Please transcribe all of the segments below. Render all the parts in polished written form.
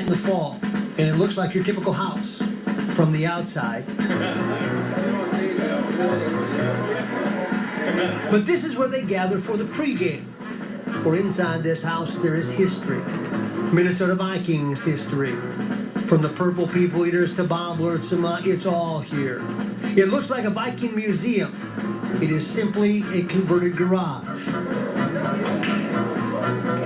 the fall, and it looks like your typical house from the outside. But this is where they gather for the pregame. For inside this house, there is history. Minnesota Vikings history. From the Purple People Eaters to Bob Lurtsema, it's all here. It looks like a Viking museum. It is simply a converted garage.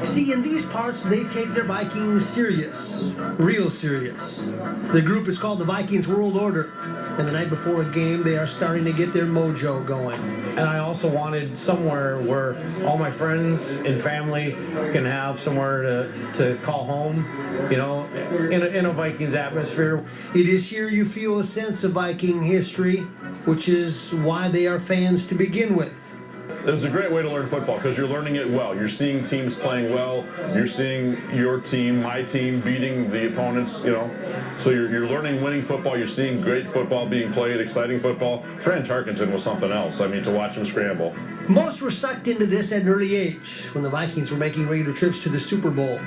See, in these parts, they take their Vikings serious, real serious. The group is called the Vikings World Order, and the night before a game, they are starting to get their mojo going. And I also wanted somewhere where all my friends and family can have somewhere to call home, you know, in a Vikings atmosphere. It is here you feel a sense of Viking history, which is why they are fans to begin with. It's a great way to learn football because you're learning it well. You're seeing teams playing well. You're seeing your team, my team, beating the opponents, you know. So you're learning winning football. You're seeing great football being played, exciting football. Fran Tarkenton was something else. I mean, to watch him scramble. Most were sucked into this at an early age when the Vikings were making regular trips to the Super Bowl.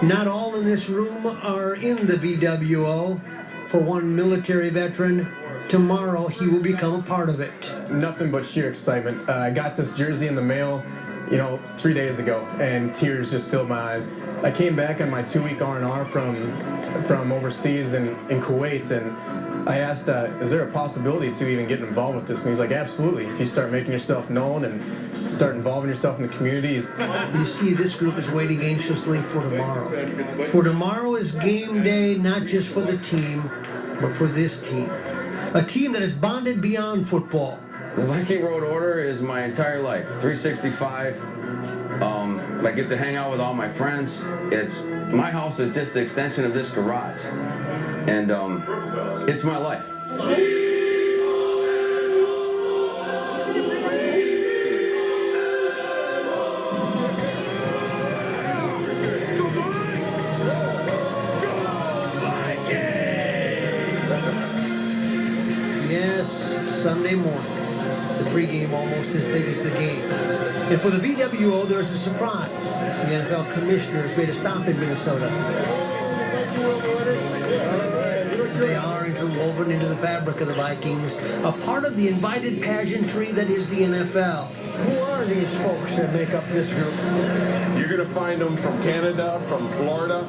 Not all in this room are in the VWO. For one military veteran, tomorrow he will become a part of it. Nothing but sheer excitement. I got this jersey in the mail, 3 days ago, and tears just filled my eyes. I came back on my 2-week R&R from overseas in Kuwait, and I asked, is there a possibility to even get involved with this? And he's like, absolutely. If you start making yourself known and start involving yourself in the communities. You see, this group is waiting anxiously for tomorrow. For tomorrow is game day, not just for the team, but for this team. A team that is bonded beyond football. The Viking Road Order is my entire life. 365. I get to hang out with all my friends. My house is just the extension of this garage. And it's my life. Sunday morning, the pregame almost as big as the game. And for the VWO, there's a surprise. The NFL commissioners made a stop in Minnesota. They are interwoven into the fabric of the Vikings, a part of the invited pageantry that is the NFL. Who are these folks that make up this group? You're going to find them from Canada, from Florida,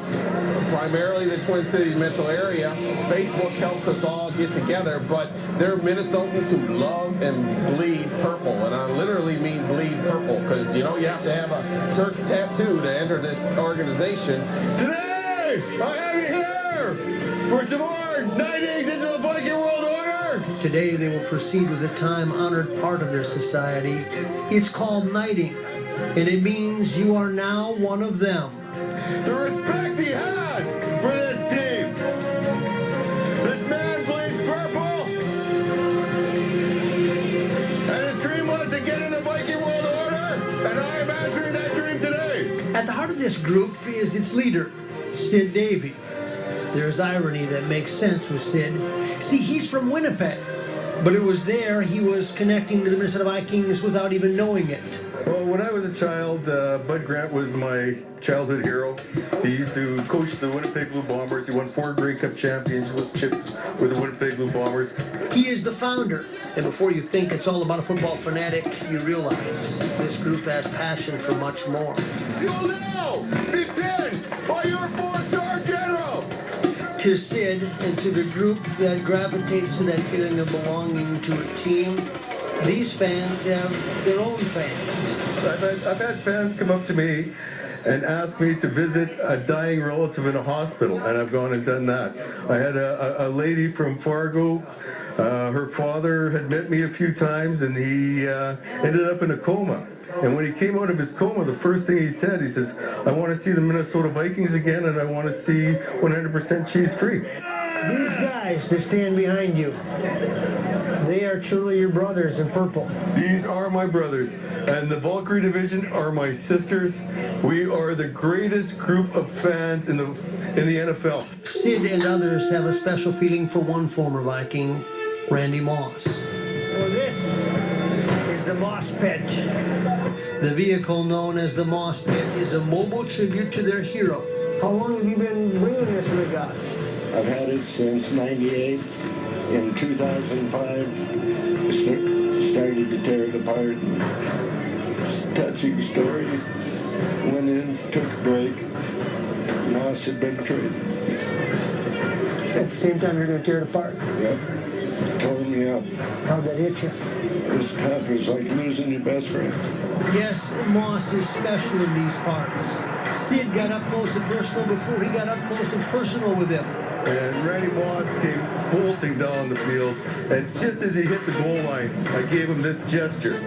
primarily the Twin Cities metro area. Facebook helps us all get together, but they're Minnesotans who love and bleed purple, and I literally mean bleed purple, because, you have to have a turkey tattoo to enter this organization. Today, I have you here for some more Knightings into the Viking World Order. Today, they will proceed with a time-honored part of their society. It's called knighting, and it means you are now one of them. The respect he has for this team. This man bleeds purple, and his dream was to get in the Viking World Order, and I am answering that dream today. At the heart of this group is its leader, Sid Davey. There's irony that makes sense with Sid. See, he's from Winnipeg, but it was there he was connecting to the Minnesota Vikings without even knowing it. Well, when I was a child, Bud Grant was my childhood hero. He used to coach the Winnipeg Blue Bombers. He won 4 Grey Cup championships with the Winnipeg Blue Bombers. He is the founder, and before you think it's all about a football fanatic, you realize this group has passion for much more. You'll now be pinned by your 4-star general. To Sid and to the group that gravitates to that feeling of belonging to a team, these fans have their own fans. I've had fans come up to me and ask me to visit a dying relative in a hospital, and I've gone and done that. I had a lady from Fargo. Her father had met me a few times, and he ended up in a coma. And when he came out of his coma, the first thing he says, I want to see the Minnesota Vikings again, and I want to see 100% cheese-free. These guys that stand behind you, they are truly your brothers in purple. These are my brothers, and the Valkyrie Division are my sisters. We are the greatest group of fans in the NFL. Sid and others have a special feeling for one former Viking, Randy Moss. Well, this is the Moss Pit. The vehicle known as the Moss Pit is a mobile tribute to their hero. How long have you been bringing this with spot. I've had it since '98. In 2005, started to tear it apart. It's a touching story. Went in, took a break. Moss had been traded. At the same time, you're going to tear it apart. Yep. Tore me up. How'd that hit you? It was tough. It was like losing your best friend. Yes, Moss is special in these parts. Sid got up close and personal before he got up close and personal with him. And Randy Moss came bolting down the field, and just as he hit the goal line, I gave him this gesture.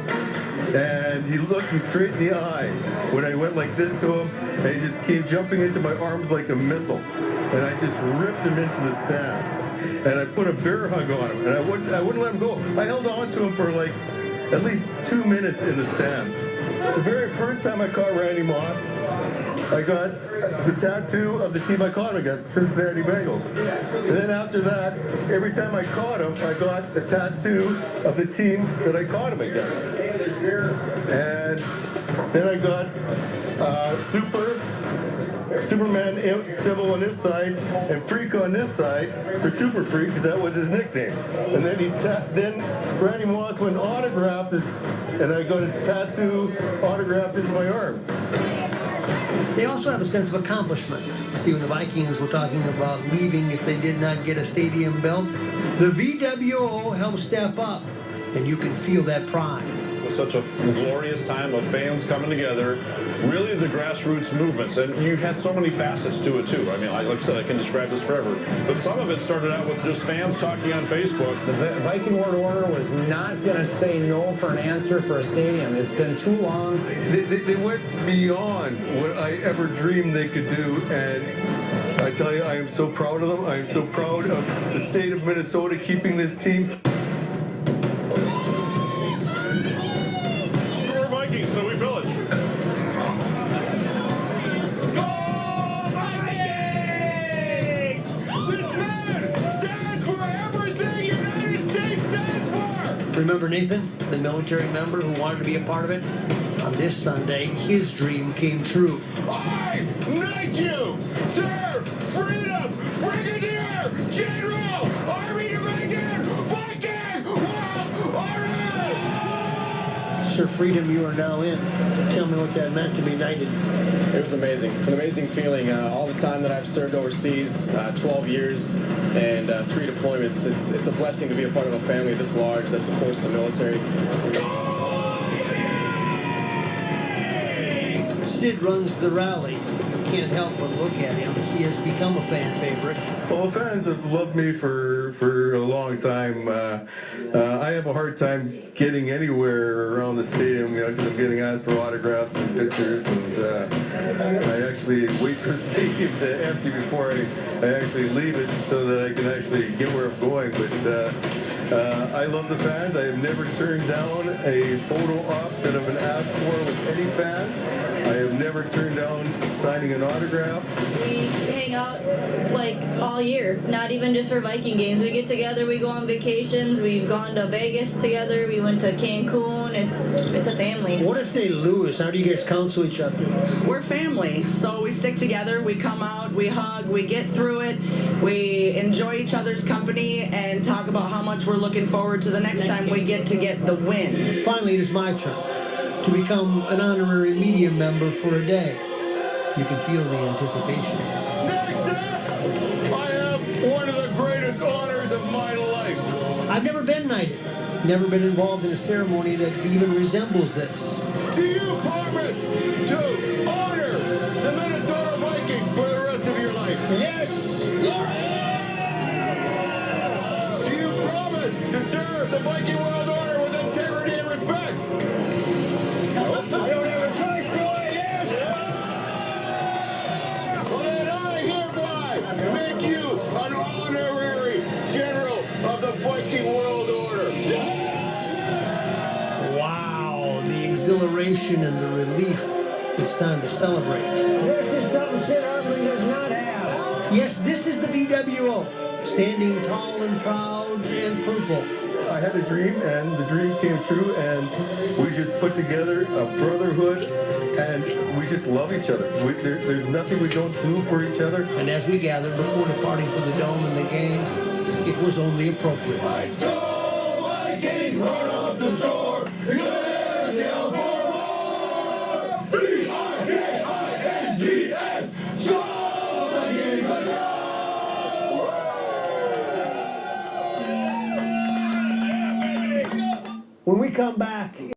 And he looked me straight in the eye when I went like this to him, and he just came jumping into my arms like a missile. And I just ripped him into the stands. And I put a bear hug on him, and I wouldn't let him go. I held on to him for like at least 2 minutes in the stands. The very first time I caught Randy Moss, I got the tattoo of the team I caught him against, Cincinnati Bengals. And then after that, every time I caught him, I got the tattoo of the team that I caught him against. And then I got Superman symbol on this side and Freak on this side for Super Freak, because that was his nickname. And then Randy Moss went autographed this, and I got his tattoo autographed into my arm. They also have a sense of accomplishment. See, when the Vikings were talking about leaving if they did not get a stadium built, the VWO helped step up, and you can feel that pride. It was such a glorious time of fans coming together, really the grassroots movements, and you had so many facets to it too. I mean, like I said, I can describe this forever, but some of it started out with just fans talking on Facebook. The Viking World Order was not going to say no for an answer for a stadium. It's been too long. They went beyond what I ever dreamed they could do, and I tell you, I am so proud of them. I am so proud of the state of Minnesota keeping this team. So we village. This man stands for everything United States stands for! Remember Nathan, the military member who wanted to be a part of it? On this Sunday, his dream came true. I knight you, Sir Freedom Brigadier General Army Division Viking World Order! Sir Freedom, you are now in. Tell me what that meant to be knighted. It was amazing. It's an amazing feeling. All the time that I've served overseas, 12 years and 3 deployments, it's a blessing to be a part of a family this large that supports the military. Sid runs the rally. You can't help but look at him. He has become a fan favorite. Well, fans have loved me for a long time. I have a hard time getting anywhere around the stadium, because I'm getting asked for autographs and pictures, and I actually wait for the stadium to empty before I actually leave it so that I can actually get where I'm going. But I love the fans. I have never turned down a photo op that I've been asked for with any fan. I have never turned down signing an autograph. We hang out like all year, not even just for Viking games. We get together, we go on vacations, we've gone to Vegas together, we went to Cancun. It's a family. What if they lose? How do you guys counsel each other? We're family, so we stick together, we come out, we hug, we get through it, we enjoy each other's company and talk about how much we're looking forward to the next time we get to get the win. Finally, it is my turn to become an honorary media member for a day. You can feel the anticipation. Next up, I have one of the greatest honors of my life. I've never been knighted, never been involved in a ceremony that even resembles this. Do you promise to honor the Minnesota Vikings for the rest of your life? Yes! Do you promise to serve the Viking World Order with integrity and respect? I don't have a choice, boy, yes! Well, then I hereby make you an honorary general of the Viking World Order. Wow, the exhilaration and the relief. It's time to celebrate. This is something Sid Hartman does not have. Yes, this is the VWO, standing tall and proud and purple. I had a dream, and the dream came true, and we just put together a brotherhood and we just love each other. There's nothing we don't do for each other. And as we gathered before departing for the Dome and the game, it was only appropriate. Vikings, run up the score. Let's yell for more. B-I-K-I-N-G-S. Score, Vikings, let's go. When we come back.